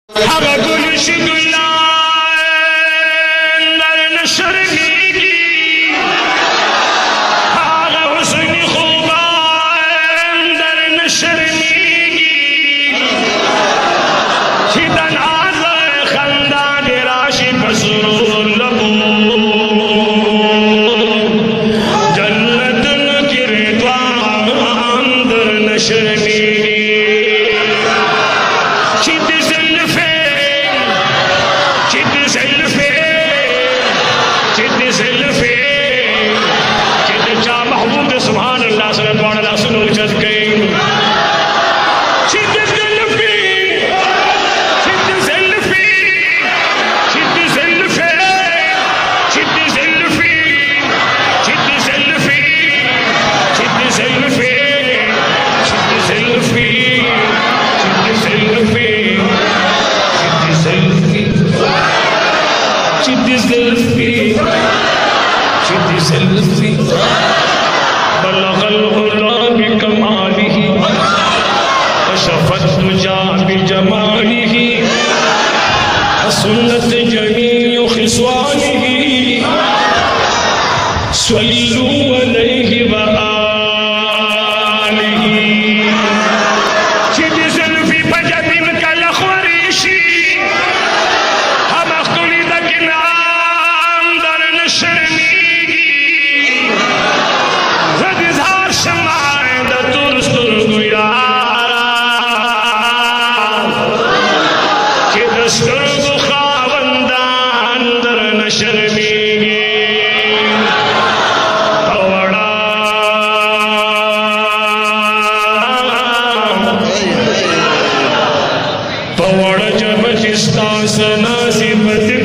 हगा गुलश गुलान दर नशर्मीगी हगा हुस्न खूबान दर नशर्मीगी चिदन आज़ खंदा दिराशी बसरूर लबू जन्नतन की रिदवान दर नशर्मीगी बलगल उल्लाह बिकमालिही वशफ़त तुजा बिजमालिही सुन्नत जमीउ खिस्वानिही सल्लू अलैहि व आलिही चिदी ज़ुल्फ़ी फजबिन कल ख़ुरीशी हम अख़्तुलिद किनाम दर नशर्मी पवड़ जब जिस्ता सना सिबत